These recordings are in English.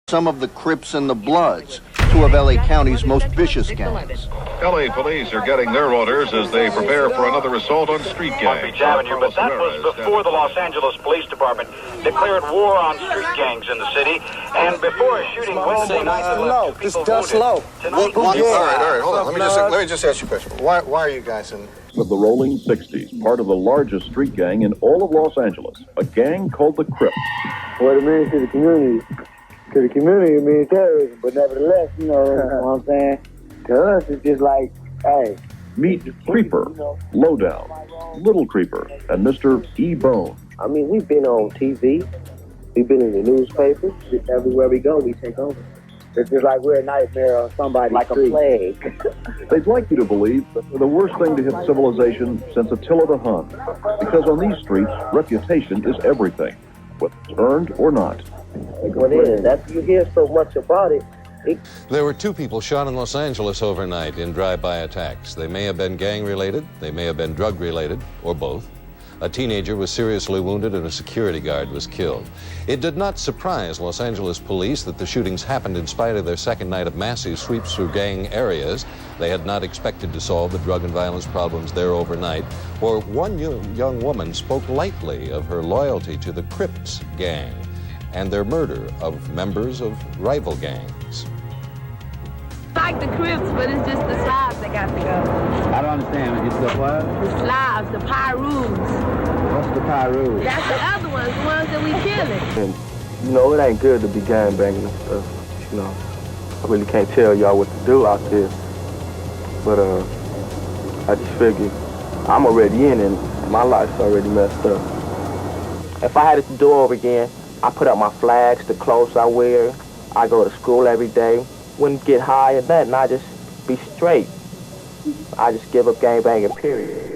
some of the Crips and the Bloods, two of LA County's most vicious gangs. LA police are getting their orders as they prepare for another assault on street gangs. But that was before the Los Angeles Police Department declared war on street gangs in the city, and before a shooting Wednesday night, just slow. All right, hold on. Let me just ask you a question. Why are you guys in? Of the rolling 60s, part of the largest street gang in all of Los Angeles, a gang called the Crips. What it means to the community. To the community, it means terrorism, but nevertheless, you know what I'm saying? To us, it's just like, hey. Meet Creeper, Lowdown, Little Creeper, and Mr. E-Bone. I mean, we've been on TV, we've been in the newspapers. Everywhere we go, we take over. It's just like we're a nightmare on somebody. Like a plague. They'd like you to believe that they're the worst thing to hit civilization since Attila the Hun, because on these streets, reputation is everything, whether it's earned or not. What is? After you hear so much about it. There were two people shot in Los Angeles overnight in drive-by attacks. They may have been gang-related, they may have been drug-related, or both. A teenager was seriously wounded and a security guard was killed. It did not surprise Los Angeles police that the shootings happened in spite of their second night of massive sweeps through gang areas. They had not expected to solve the drug and violence problems there overnight. Or one young woman spoke lightly of her loyalty to the Crips gang and their murder of members of rival gangs. Like the Crips, but it's just the Slavs that got to go. I don't understand. It's the what? The Slavs, the Pyrus. What's the Pyru? That's the other ones, the ones that we killing. And, you know, it ain't good to be gangbanging and stuff. You know, I really can't tell y'all what to do out there. But I just figured I'm already in and my life's already messed up. If I had it to do over again, I put up my flags, the clothes I wear. I go to school every day. Wouldn't get high or nothing. I just be straight. I just give up gangbanging, period.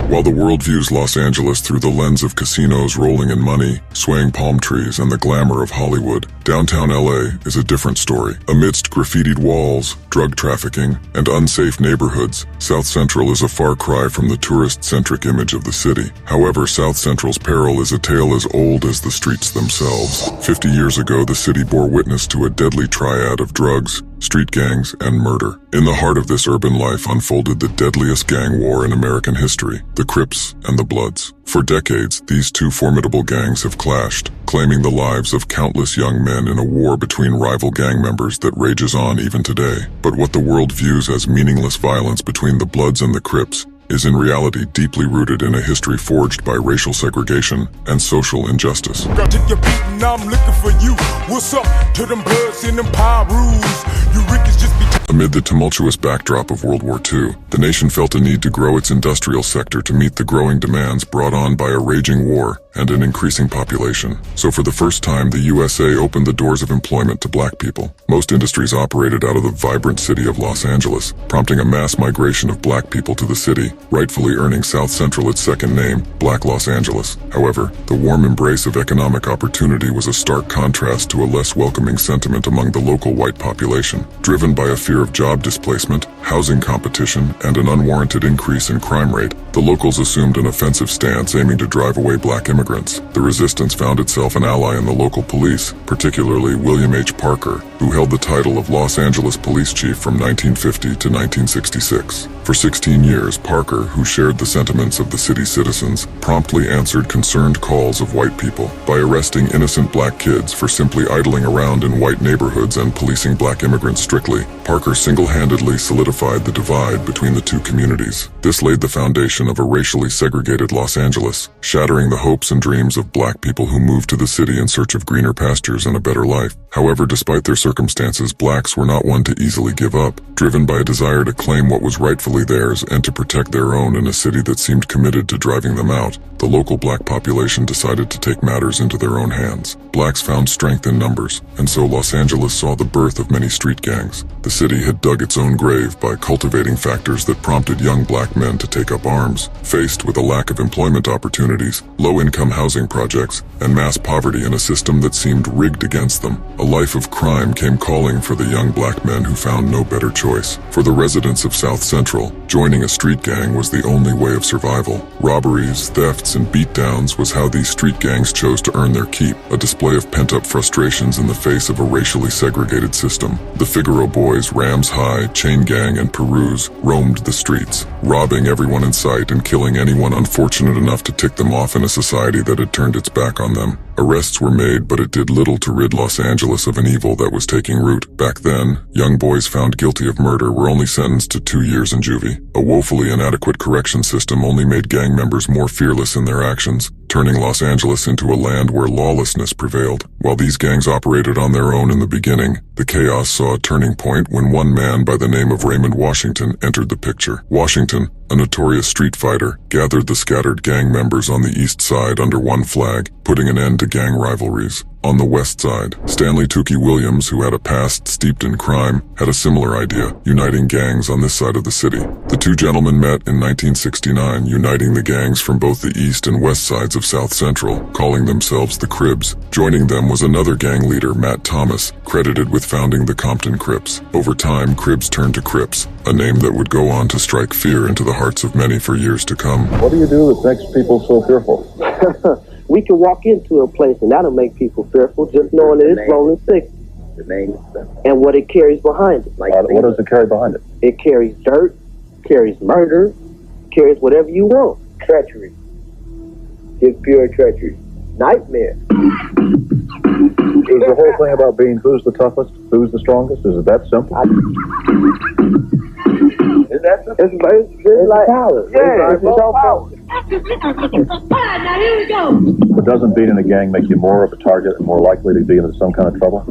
While the world views Los Angeles through the lens of casinos rolling in money, swaying palm trees, and the glamour of Hollywood, downtown LA is a different story. Amidst graffitied walls, drug trafficking, and unsafe neighborhoods, South Central is a far cry from the tourist-centric image of the city. However, South Central's peril is a tale as old as the streets themselves. 50 years ago, the city bore witness to a deadly triad of drugs, street gangs, and murder. In the heart of this urban life unfolded the deadliest gang war in American history, the Crips and the Bloods. For decades, these two formidable gangs have clashed, claiming the lives of countless young men in a war between rival gang members that rages on even today. But what the world views as meaningless violence between the Bloods and the Crips is in reality deeply rooted in a history forged by racial segregation and social injustice. I'm looking for you. What's up to them Bloods and them Pyrus? You Rickies just be Amid the tumultuous backdrop of World War II, the nation felt a need to grow its industrial sector to meet the growing demands brought on by a raging war and an increasing population. So for the first time, the USA opened the doors of employment to black people. Most industries operated out of the vibrant city of Los Angeles, prompting a mass migration of black people to the city, rightfully earning South Central its second name, Black Los Angeles. However, the warm embrace of economic opportunity was a stark contrast to a less welcoming sentiment among the local white population, driven by a fear of job displacement, housing competition, and an unwarranted increase in crime rate. The locals assumed an offensive stance aiming to drive away black immigrants. The resistance found itself an ally in the local police, particularly William H. Parker, who held the title of Los Angeles Police Chief from 1950 to 1966. For 16 years, Parker, who shared the sentiments of the city's citizens, promptly answered concerned calls of white people by arresting innocent black kids for simply idling around in white neighborhoods and policing black immigrants strictly. Parker single-handedly solidified the divide between the two communities. This laid the foundation of a racially segregated Los Angeles, shattering the hopes and dreams of black people who moved to the city in search of greener pastures and a better life. However, despite their circumstances, blacks were not one to easily give up, driven by a desire to claim what was rightfully theirs and to protect their own in a city that seemed committed to driving them out. The local black population decided to take matters into their own hands. Blacks found strength in numbers, and so Los Angeles saw the birth of many street gangs. The city had dug its own grave by cultivating factors that prompted young black men to take up arms. Faced with a lack of employment opportunities, low-income housing projects, and mass poverty in a system that seemed rigged against them, a life of crime came calling for the young black men who found no better choice. For the residents of South Central, joining a street gang was the only way of survival. Robberies, thefts, and beatdowns was how these street gangs chose to earn their keep, a display of pent-up frustrations in the face of a racially segregated system. The Figaro Boys, Rams High, Chain Gang, and Peruse roamed the streets, robbing everyone in sight and killing anyone unfortunate enough to tick them off in a society that had turned its back on them. Arrests were made, but it did little to rid Los Angeles of an evil that was taking root. Back then, young boys found guilty of murder were only sentenced to 2 years in juvie. A woefully inadequate correction system only made gang members more fearless in their actions, turning Los Angeles into a land where lawlessness prevailed. While these gangs operated on their own in the beginning, the chaos saw a turning point when one man by the name of Raymond Washington entered the picture. Washington, a notorious street fighter, gathered the scattered gang members on the east side under one flag, putting an end to gang rivalries. On the west side, Stanley Tookie Williams, who had a past steeped in crime, had a similar idea, uniting gangs on this side of the city. The two gentlemen met in 1969, uniting the gangs from both the east and west sides of South Central, calling themselves the Crips. Joining them was another gang leader, Matt Thomas, credited with founding the Compton Crips. Over time, Crips turned to Crips, a name that would go on to strike fear into the hearts of many for years to come. What do you do that makes people so fearful? We can walk into a place and that'll make people fearful just knowing that it's rolling 6. The name and what it carries behind it. What does it carry behind it? It carries dirt, carries murder, carries whatever you want. Treachery. Just pure treachery. Nightmare. Is the whole thing about being who's the toughest, who's the strongest? Is it that simple? Is that simple? It's like power. Yeah, it's all power. Now here we go. But doesn't being in a gang make you more of a target and more likely to be into some kind of trouble?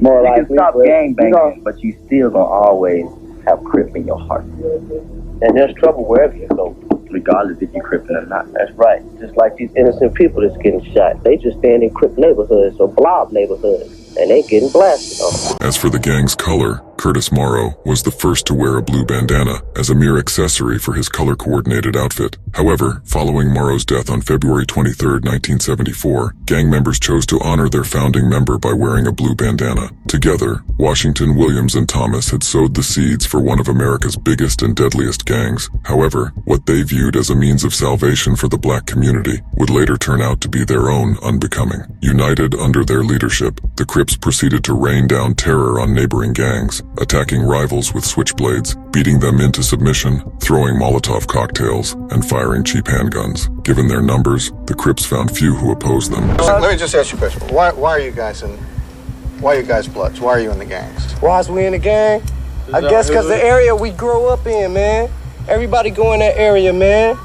More likely. You can stop gang banging, but you still gonna always have Crip in your heart. And there's trouble wherever you go, regardless if you're Crippin' or not. That's right. Just like these innocent people that's getting shot. They just stand in Crip neighborhoods or blob neighborhoods, and they getting blasted on. As for the gang's color, Curtis Morrow was the first to wear a blue bandana as a mere accessory for his color-coordinated outfit. However, following Morrow's death on February 23, 1974, gang members chose to honor their founding member by wearing a blue bandana. Together, Washington, Williams, and Thomas had sowed the seeds for one of America's biggest and deadliest gangs. However, what they viewed as a means of salvation for the black community would later turn out to be their own unbecoming. United under their leadership, the Crips proceeded to rain down terror on neighboring gangs, attacking rivals with switchblades, beating them into submission, throwing Molotov cocktails, and firing cheap handguns. Given their numbers, the Crips found few who opposed them. Let me just ask you a question. Why are you guys Bloods? Why are you in the gangs? Why is we in the gang? I guess because the area we grow up in, man. Everybody go in that area, man.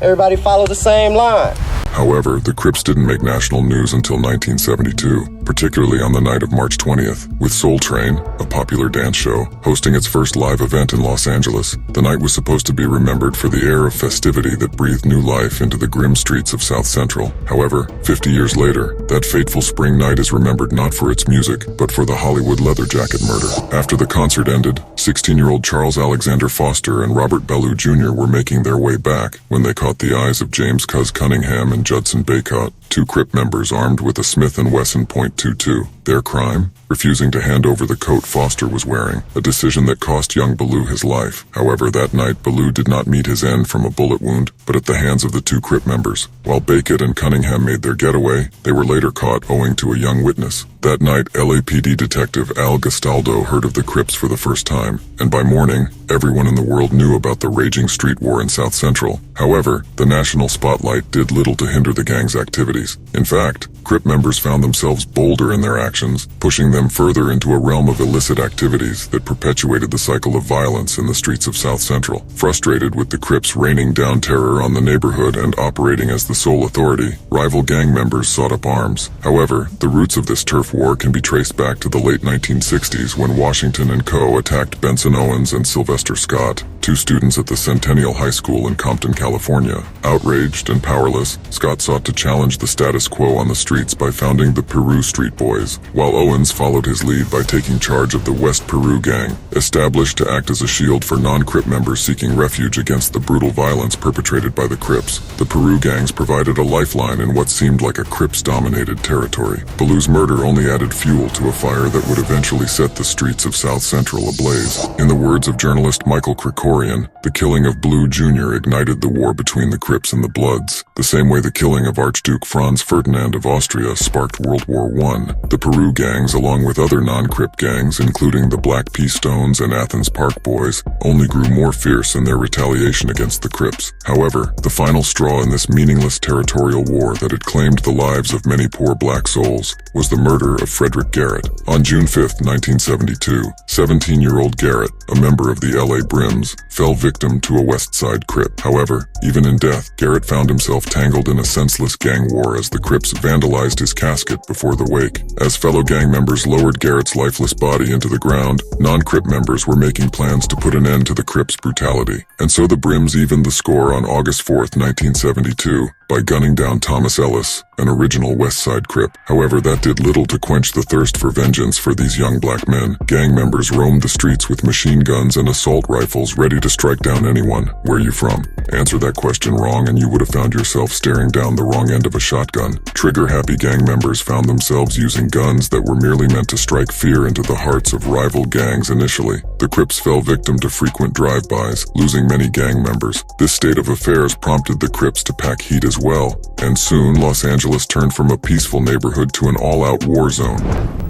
Everybody follow the same line. However, the Crips didn't make national news until 1972, particularly on the night of March 20th, with Soul Train, a popular dance show, hosting its first live event in Los Angeles. The night was supposed to be remembered for the air of festivity that breathed new life into the grim streets of South Central. However, 50 years later, that fateful spring night is remembered not for its music, but for the Hollywood leather jacket murder. After the concert ended, 16-year-old Charles Alexander Foster and Robert Bellew Jr. were making their way back when they caught the eyes of James Cuz Cunningham and Judson Baycott, two Crip members armed with a Smith & Wesson .22. Their crime? Refusing to hand over the coat Foster was wearing, a decision that cost young Bellew his life. However, that night, Bellew did not meet his end from a bullet wound, but at the hands of the two Crip members. While Baycott and Cunningham made their getaway, they were later caught owing to a young witness. That night, LAPD detective Al Gastaldo heard of the Crips for the first time, and by morning, everyone in the world knew about the raging street war in South Central. However, the national spotlight did little to hinder the gang's activities. In fact, Crip members found themselves bolder in their actions, pushing them further into a realm of illicit activities that perpetuated the cycle of violence in the streets of South Central. Frustrated with the Crips raining down terror on the neighborhood and operating as the sole authority, rival gang members sought up arms. However, the roots of this turf war can be traced back to the late 1960s when Washington and Co. attacked Benson Owens and Sylvester Scott. two students at the Centennial High School in Compton, California. Outraged and powerless, Scott sought to challenge the status quo on the streets by founding the Peru Street Boys, while Owens followed his lead by taking charge of the West Peru Gang, established to act as a shield for non-Crip members seeking refuge against the brutal violence perpetrated by the Crips. The Peru gangs provided a lifeline in what seemed like a Crips-dominated territory. Ballew's murder only added fuel to a fire that would eventually set the streets of South Central ablaze. In the words of journalist Michael Krikorian, the killing of Blue Jr. ignited the war between the Crips and the Bloods, the same way the killing of Archduke Franz Ferdinand of Austria sparked World War I. The Peru gangs, along with other non-Crip gangs, including the Black Pea Stones and Athens Park Boys, only grew more fierce in their retaliation against the Crips. However, the final straw in this meaningless territorial war that had claimed the lives of many poor black souls was the murder of Frederick Garrett. On June 5, 1972, 17-year-old Garrett, a member of the LA Brims, fell victim to a West Side Crip. However, even in death, Garrett found himself tangled in a senseless gang war as the Crips vandalized his casket before the wake. As fellow gang members lowered Garrett's lifeless body into the ground, non-Crip members were making plans to put an end to the Crips' brutality. And so the Brims evened the score on August 4, 1972, by gunning down Thomas Ellis, an original West Side Crip. However, that did little to quench the thirst for vengeance for these young black men. Gang members roamed the streets with machine guns and assault rifles ready to strike down anyone. Where you from? Answer that question wrong and you would have found yourself staring down the wrong end of a shotgun. Trigger-happy gang members found themselves using guns that were merely meant to strike fear into the hearts of rival gangs initially. The Crips fell victim to frequent drive-bys, losing many gang members. This state of affairs prompted the Crips to pack heat as well, and soon Los Angeles turned from a peaceful neighborhood to an all-out war zone.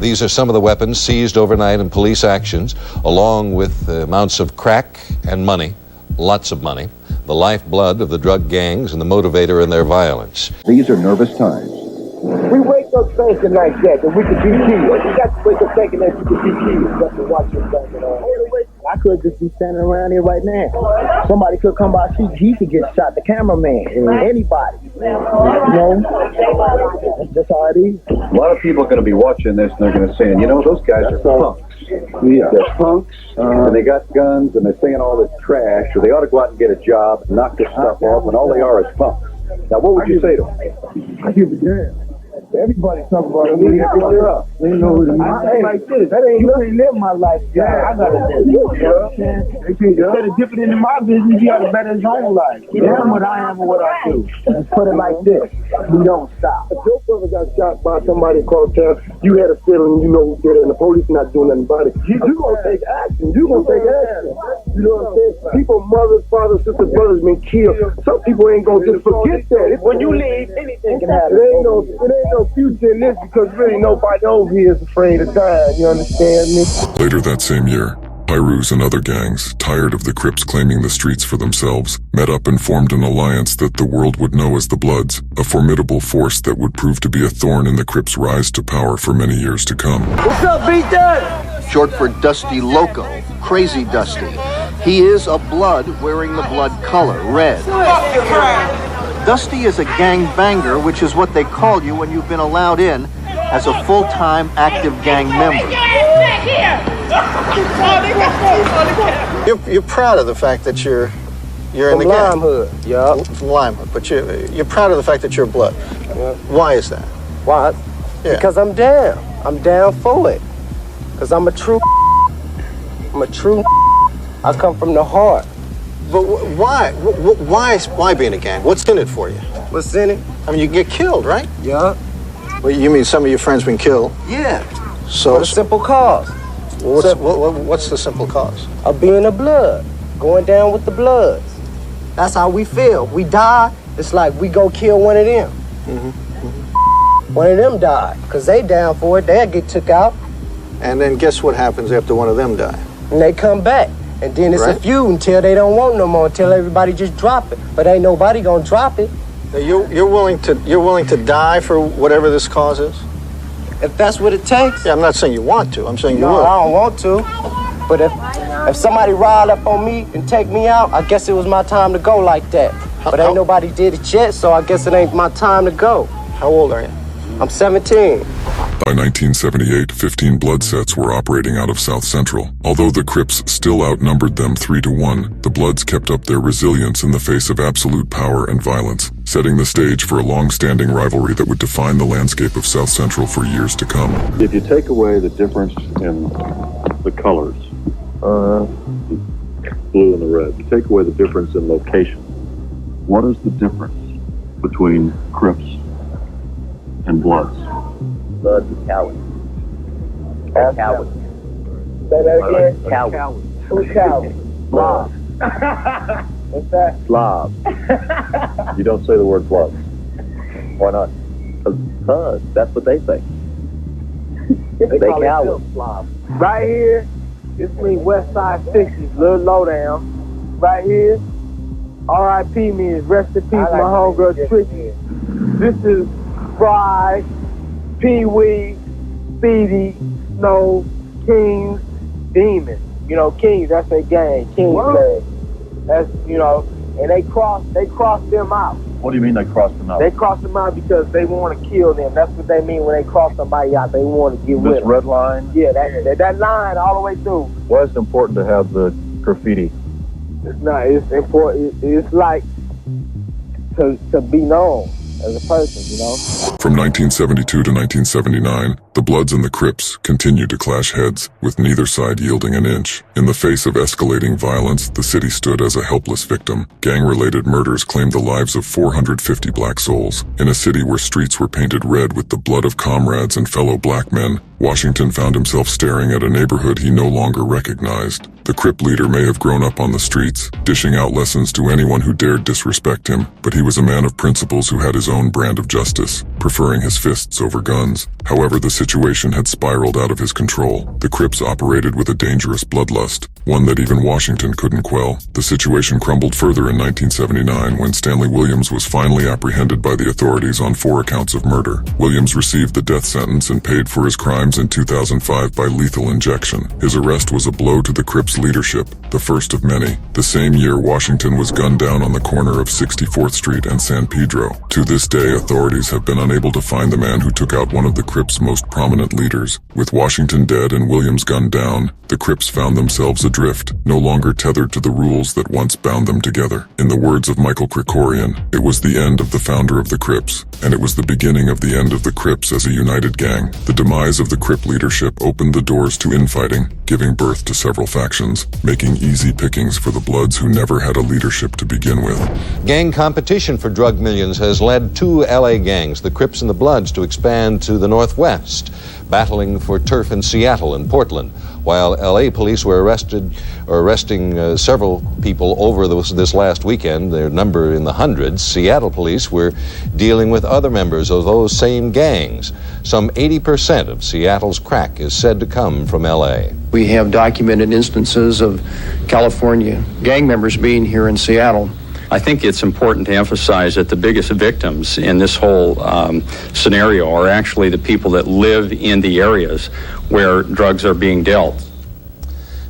These are some of the weapons seized overnight in police actions, along with amounts of crack and money, lots of money, the lifeblood of the drug gangs and the motivator in their violence. These are nervous times. We wake up thinking like that we could be killed. We got to wake up thinking that you could be killed. Just to watch what's going on. I could just be standing around here right now. Somebody could come by, he could get shot. The cameraman, anybody. You know, that's just how it is. A lot of people are going to be watching this and they're going to say, you know, those guys are punks. Yeah. They're punks, and they got guns, and they're saying all this trash, or they ought to go out and get a job and knock this stuff off, and all they are is punks. Now, what would you say to them? I give a damn. Everybody talk about it. They know who I say like this. That ain't you ain't live my life. Yeah, I gotta live. You know what I'm saying? Instead of dipping into my business, you gotta better his own life. Damn what I am and what I do. Let's put it like this. We don't stop. If your brother got shot by somebody across town, you had a feeling you know who did it, and the police not doing nothing about it. You gonna take action. You gonna take action. You know what I'm saying? People, mothers, fathers, sisters, brothers been killed. Some people ain't gonna just forget that. When you leave, anything can happen. It ain't no future in this because really nobody over here is afraid of dying, you understand me? Later that same year, Pirus and other gangs, tired of the Crips claiming the streets for themselves, met up and formed an alliance that the world would know as the Bloods, a formidable force that would prove to be a thorn in the Crips' rise to power for many years to come. What's up, beat that? Short for Dusty Loco, Crazy Dusty. He is a Blood wearing the blood color, red. Dusty is a gang banger, which is what they call you when you've been allowed in as a full-time active gang member. You're proud of the fact that you're in the gang. From Limehood, yeah. From Limehood, but you're proud of the fact that you're Blood. Yeah. Why is that? Why? Yeah. Because I'm down. I'm down for it. Because I'm a true. I come from the heart. But why? Why be in a gang? What's in it for you? What's in it? I mean, you can get killed, right? Yeah. Well, you mean some of your friends been killed? Yeah. So for a simple cause. What's the simple cause? Of being a Blood. Going down with the Bloods. That's how we feel. We die, it's like we go kill one of them. Mm-hmm. One of them died. Because they down for it, they'll get took out. And then guess what happens after one of them die? And they come back. And then it's a feud until they don't want no more, until everybody just drop it. But ain't nobody gonna drop it. You're willing to die for whatever this cause is? If that's what it takes. Yeah, I'm not saying you want to. I'm saying you will. No, I don't want to. But if somebody riled up on me and take me out, I guess it was my time to go like that. But ain't nobody did it yet, so I guess it ain't my time to go. How old are you? I'm 17. By 1978, 15 blood sets were operating out of South Central. Although the Crips still outnumbered them 3-1, the Bloods kept up their resilience in the face of absolute power and violence, setting the stage for a long-standing rivalry that would define the landscape of South Central for years to come. If you take away the difference in the colors, blue and the red, you take away the difference in location, what is the difference between Crips and Bloods? Bloods are cowards. They're cowards. Say that again? Cowards. Who's cowards? Bloods. What's that? Slob. You don't say the word Bloods. Why not? Because that's what they say. They cowards. Right here, this means West Side 60s, little low down. Right here, R.I.P. means rest in peace, my homegirl Tricky. This is Fry, Pee Wee, Speedy, Snow, Kings, Demons. You know, Kings, that's their gang. Kings gang. That's, you know, and they cross them out. What do you mean they crossed them out? They cross them out because they want to kill them. That's what they mean when they cross somebody out. They want to get with them. This red line? Yeah, that line all the way through. Why is it important to have the graffiti? It's not. It's important. It's like to be known as a person, you know? From 1972 to 1979, the Bloods and the Crips continued to clash heads, with neither side yielding an inch. In the face of escalating violence, the city stood as a helpless victim. Gang-related murders claimed the lives of 450 black souls. In a city where streets were painted red with the blood of comrades and fellow black men, Washington found himself staring at a neighborhood he no longer recognized. The Crip leader may have grown up on the streets, dishing out lessons to anyone who dared disrespect him, but he was a man of principles who had his own brand of justice, preferring his fists over guns. However, the situation had spiraled out of his control. The Crips operated with a dangerous bloodlust, one that even Washington couldn't quell. The situation crumbled further in 1979 when Stanley Williams was finally apprehended by the authorities on 4 accounts of murder. Williams received the death sentence and paid for his crimes in 2005 by lethal injection. His arrest was a blow to the Crips' leadership, the first of many. The same year, Washington was gunned down on the corner of 64th Street and San Pedro. To this day, authorities have been unable to find the man who took out one of the Crips' most prominent leaders. With Washington dead and Williams gunned down, the Crips found themselves adrift, no longer tethered to the rules that once bound them together. In the words of Michael Krikorian, it was the end of the founder of the Crips, and it was the beginning of the end of the Crips as a united gang. The demise of the Crip leadership opened the doors to infighting, giving birth to several factions, making easy pickings for the Bloods who never had a leadership to begin with. Gang competition for drug millions has led 2 LA gangs, the Crips and the Bloods, to expand to the northwest, battling for turf in Seattle and Portland. While LA police were arresting several people over this last weekend, their number in the hundreds, Seattle police were dealing with other members of those same gangs. Some 80% of Seattle's crack is said to come from LA. We have documented instances of California gang members being here in Seattle. I think it's important to emphasize that the biggest victims in this whole scenario are actually the people that live in the areas where drugs are being dealt.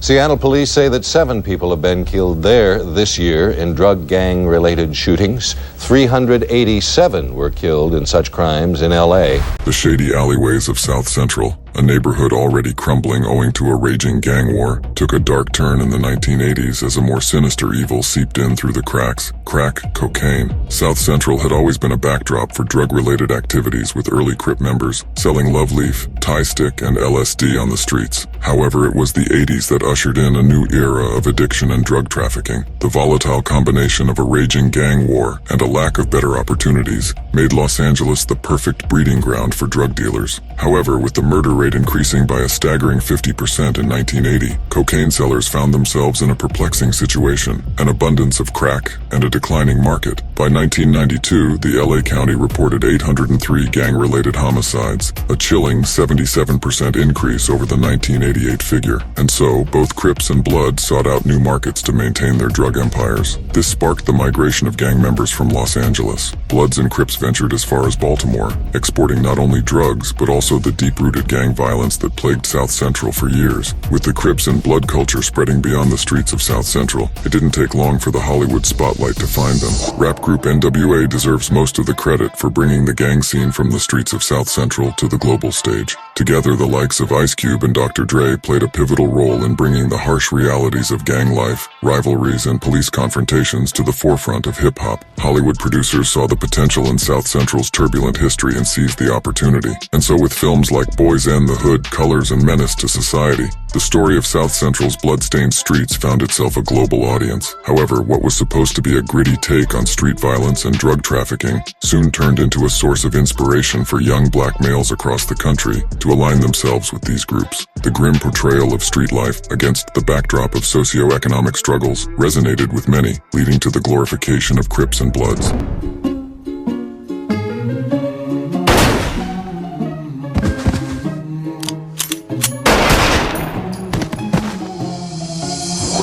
Seattle police say that 7 people have been killed there this year in drug gang-related shootings. 387 were killed in such crimes in LA. The shady alleyways of South Central, a neighborhood already crumbling owing to a raging gang war, took a dark turn in the 1980s as a more sinister evil seeped in through the cracks: crack cocaine. South Central had always been a backdrop for drug-related activities, with early Crip members selling love leaf, tie stick, and LSD on the streets. However, it was the 80s that ushered in a new era of addiction and drug trafficking. The volatile combination of a raging gang war and a lack of better opportunities made Los Angeles the perfect breeding ground for drug dealers. However, with the murder rate increasing by a staggering 50% in 1980, cocaine sellers found themselves in a perplexing situation: an abundance of crack and a declining market. By 1992, the LA County reported 803 gang-related homicides, a chilling 77% increase over the 1988 figure. And so, both Crips and Blood sought out new markets to maintain their drug empires. This sparked the migration of gang members from Los Angeles. Bloods and Crips ventured as far as Baltimore, exporting not only drugs, but also the deep-rooted gang gang violence that plagued South Central for years. With the Crips and blood culture spreading beyond the streets of South Central, it didn't take long for the Hollywood spotlight to find them. Rap group NWA deserves most of the credit for bringing the gang scene from the streets of South Central to the global stage. Together, the likes of Ice Cube and Dr. Dre played a pivotal role in bringing the harsh realities of gang life, rivalries, and police confrontations to the forefront of hip-hop. Hollywood producers saw the potential in South Central's turbulent history and seized the opportunity. And so with films like Boys N the Hood, Colors, and Menace to Society, the story of South Central's blood-stained streets found itself a global audience. However, what was supposed to be a gritty take on street violence and drug trafficking soon turned into a source of inspiration for young black males across the country to align themselves with these groups. The grim portrayal of street life against the backdrop of socio-economic struggles resonated with many, leading to the glorification of Crips and Bloods.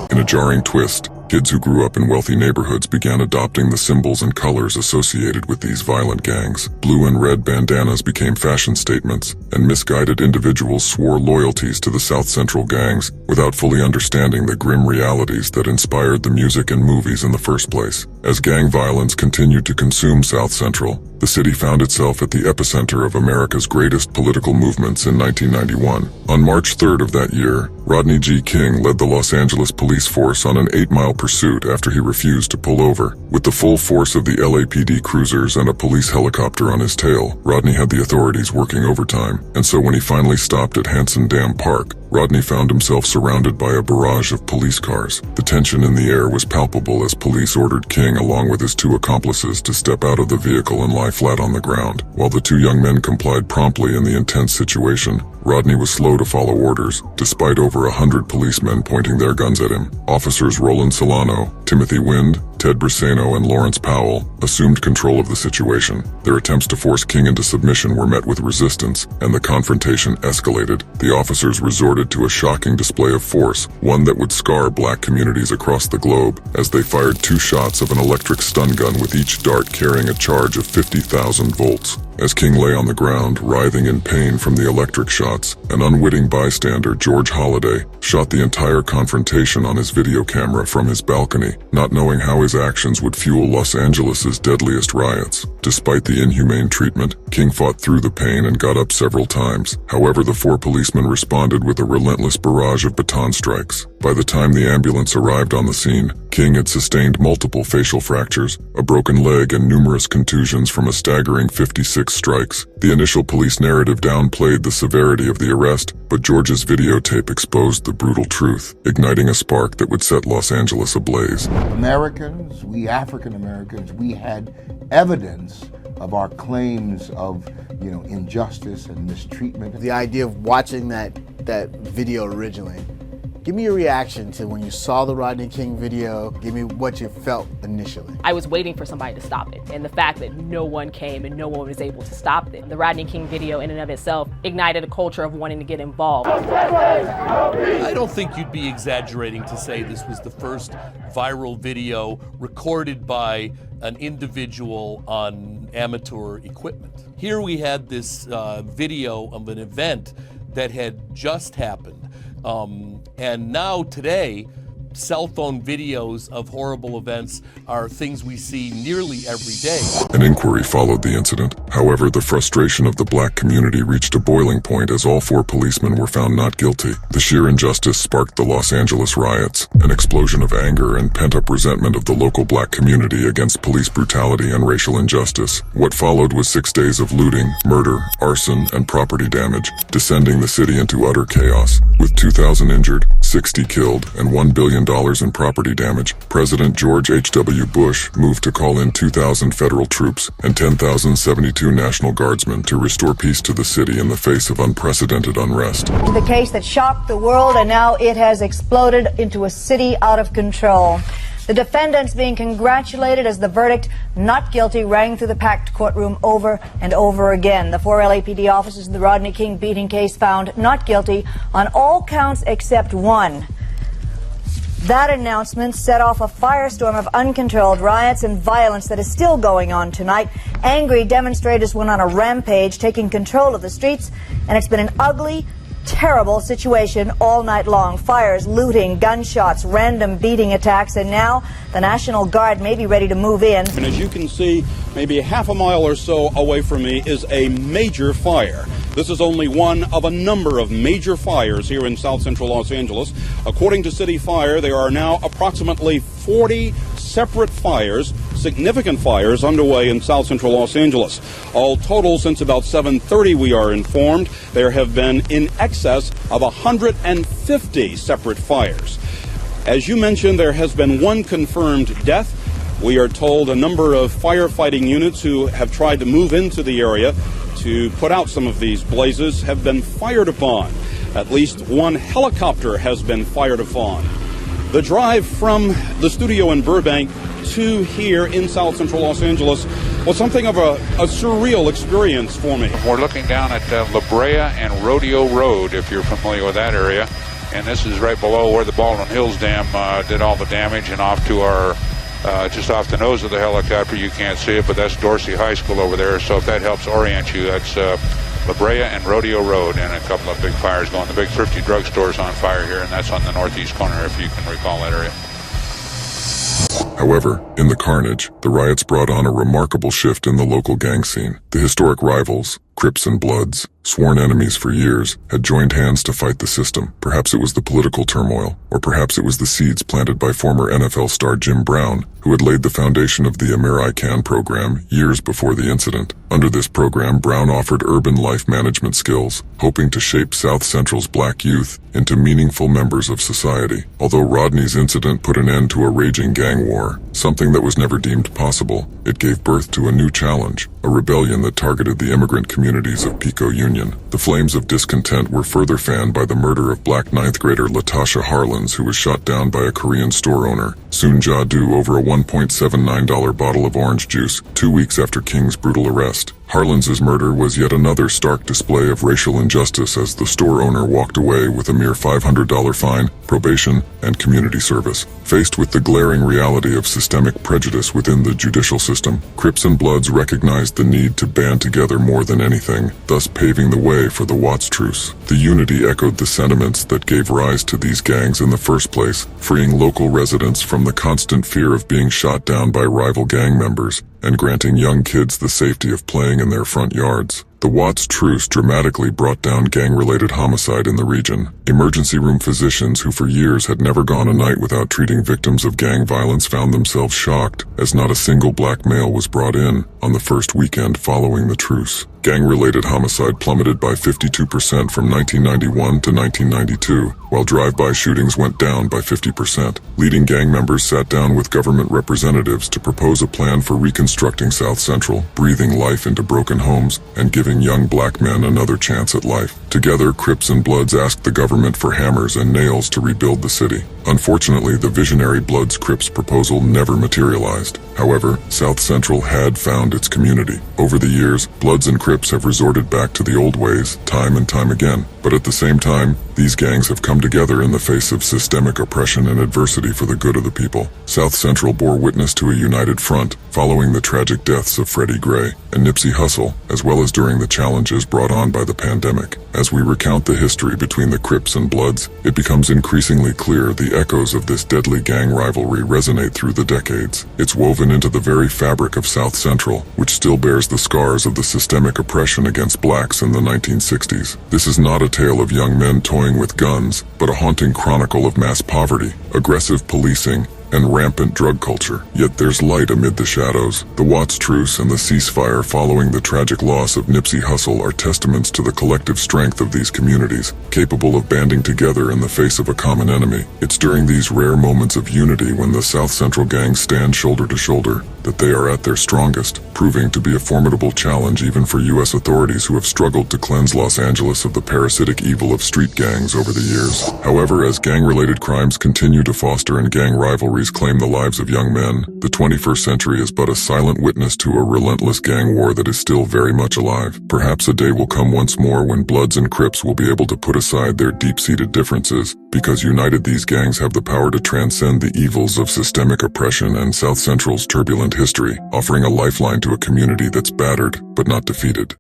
In a jarring twist, kids who grew up in wealthy neighborhoods began adopting the symbols and colors associated with these violent gangs. Blue and red bandanas became fashion statements, and misguided individuals swore loyalties to the South Central gangs without fully understanding the grim realities that inspired the music and movies in the first place. As gang violence continued to consume South Central, the city found itself at the epicenter of America's greatest political movements in 1991. On March 3rd of that year, Rodney G. King led the Los Angeles police force on an 8-mile pursuit after he refused to pull over. With the full force of the LAPD cruisers and a police helicopter on his tail, Rodney had the authorities working overtime. And so when he finally stopped at Hanson Dam Park, Rodney found himself surrounded by a barrage of police cars. The tension in the air was palpable as police ordered King along with his 2 accomplices to step out of the vehicle and lie flat on the ground. While the 2 young men complied promptly in the intense situation, Rodney was slow to follow orders, despite over 100 policemen pointing their guns at him. Officers Roland Solano, Timothy Wind, Ted Briseno, and Lawrence Powell assumed control of the situation. Their attempts to force King into submission were met with resistance, and the confrontation escalated. The officers resorted to a shocking display of force, one that would scar black communities across the globe, as they fired 2 shots of an electric stun gun with each dart carrying a charge of 50,000 volts. As King lay on the ground, writhing in pain from the electric shots, an unwitting bystander, George Holliday, shot the entire confrontation on his video camera from his balcony, not knowing how his actions would fuel Los Angeles's deadliest riots. Despite the inhumane treatment, King fought through the pain and got up several times. However, the 4 policemen responded with a relentless barrage of baton strikes. By the time the ambulance arrived on the scene, King had sustained multiple facial fractures, a broken leg, and numerous contusions from a staggering 56 strikes. The initial police narrative downplayed the severity of the arrest, but George's videotape exposed the brutal truth, igniting a spark that would set Los Angeles ablaze. Americans, we African Americans, we had evidence of our claims of, injustice and mistreatment. The idea of watching that video originally, give me your reaction to when you saw the Rodney King video. Give me what you felt initially. I was waiting for somebody to stop it, and the fact that no one came and no one was able to stop it. The Rodney King video in and of itself ignited a culture of wanting to get involved. I don't think you'd be exaggerating to say this was the first viral video recorded by an individual on amateur equipment. Here we had this video of an event that had just happened. And now today, cell phone videos of horrible events are things we see nearly every day. An inquiry followed the incident. However, the frustration of the black community reached a boiling point as all 4 policemen were found not guilty. The sheer injustice sparked the Los Angeles riots, an explosion of anger and pent-up resentment of the local black community against police brutality and racial injustice. What followed was 6 days of looting, murder, arson, and property damage, descending the city into utter chaos. With 2,000 injured, 60 killed, and $1 billion in property damage, President George H.W. Bush moved to call in 2,000 federal troops and 10,072 National Guardsmen to restore peace to the city in the face of unprecedented unrest. The case that shocked the world, and now it has exploded into a city out of control. The defendants being congratulated as the verdict not guilty rang through the packed courtroom over and over again. The 4 LAPD officers in the Rodney King beating case found not guilty on all counts except one. That announcement set off a firestorm of uncontrolled riots and violence that is still going on tonight. Angry demonstrators went on a rampage, taking control of the streets, and it's been an ugly, terrible situation all night long. Fires, looting, gunshots, random beating attacks, and now the National Guard may be ready to move in. And as you can see, maybe half a mile or so away from me is a major fire. This is only one of a number of major fires here in South Central Los Angeles. According to City Fire, there are now approximately 40 separate fires, significant fires, underway in South Central Los Angeles. All total, since about 7:30, we are informed, there have been in excess of 150 separate fires. As you mentioned, there has been one confirmed death. We are told a number of firefighting units who have tried to move into the area to put out some of these blazes have been fired upon. At least one helicopter has been fired upon. The drive from the studio in Burbank to here in South Central Los Angeles was something of a surreal experience for me. We're looking down at La Brea and Rodeo Road, if you're familiar with that area. And this is right below where the Baldwin Hills Dam did all the damage, and off to our just off the nose of the helicopter, you can't see it, but that's Dorsey High School over there. So if that helps orient you, that's La Brea and Rodeo Road, and a couple of big fires going. The big Thrifty drugstore's on fire here, and that's on the northeast corner, if you can recall that area. However, in the carnage, the riots brought on a remarkable shift in the local gang scene. The historic rivals, Crips and Bloods, sworn enemies for years, had joined hands to fight the system. Perhaps it was the political turmoil, or perhaps it was the seeds planted by former NFL star Jim Brown, who had laid the foundation of the American program years before the incident. Under this program, Brown offered urban life management skills, hoping to shape South Central's black youth into meaningful members of society. Although Rodney's incident put an end to a raging gang war, something that was never deemed possible, it gave birth to a new challenge, a rebellion that targeted the immigrant communities of Pico Union. The flames of discontent were further fanned by the murder of black 9th grader Latasha Harlins, who was shot down by a Korean store owner, Soon Ja-do, over a $1.79 bottle of orange juice 2 weeks after King's brutal arrest. Harlins' murder was yet another stark display of racial injustice as the store owner walked away with a mere $500 fine, probation, and community service. Faced with the glaring reality of systemic prejudice within the judicial system, Crips and Bloods recognized the need to band together more than anything, thus paving the way for the Watts Truce. The unity echoed the sentiments that gave rise to these gangs in the first place, freeing local residents from the constant fear of being shot down by rival gang members, and granting young kids the safety of playing in their front yards. The Watts Truce dramatically brought down gang-related homicide in the region. Emergency room physicians who for years had never gone a night without treating victims of gang violence found themselves shocked, as not a single black male was brought in on the first weekend following the truce. Gang-related homicide plummeted by 52% from 1991 to 1992, while drive-by shootings went down by 50%. Leading gang members sat down with government representatives to propose a plan for reconstructing South Central, breathing life into broken homes, and giving young black men another chance at life. Together, Crips and Bloods asked the government for hammers and nails to rebuild the city. Unfortunately, the visionary Bloods-Crips proposal never materialized. However, South Central had found its community. Over the years, Bloods and Crips have resorted back to the old ways, time and time again. But at the same time, these gangs have come together in the face of systemic oppression and adversity for the good of the people. South Central bore witness to a united front following the tragic deaths of Freddie Gray and Nipsey Hussle, as well as during the challenges brought on by the pandemic. As we recount the history between the Crips and Bloods, it becomes increasingly clear the echoes of this deadly gang rivalry resonate through the decades. It's woven into the very fabric of South Central, which still bears the scars of the systemic oppression against blacks in the 1960s. This is not a tale of young men toying with guns, but a haunting chronicle of mass poverty, aggressive policing, and rampant drug culture. Yet there's light amid the shadows. The Watts Truce and the ceasefire following the tragic loss of Nipsey Hussle are testaments to the collective strength of these communities, capable of banding together in the face of a common enemy. It's during these rare moments of unity when the South Central gangs stand shoulder to shoulder that they are at their strongest, proving to be a formidable challenge even for U.S. authorities who have struggled to cleanse Los Angeles of the parasitic evil of street gangs over the years. However, as gang-related crimes continue to foster and gang rivalries claim the lives of young men, the 21st century is but a silent witness to a relentless gang war that is still very much alive. Perhaps a day will come once more when Bloods and Crips will be able to put aside their deep-seated differences Because united, these gangs have the power to transcend the evils of systemic oppression and South Central's turbulent history, offering a lifeline to a community that's battered but not defeated.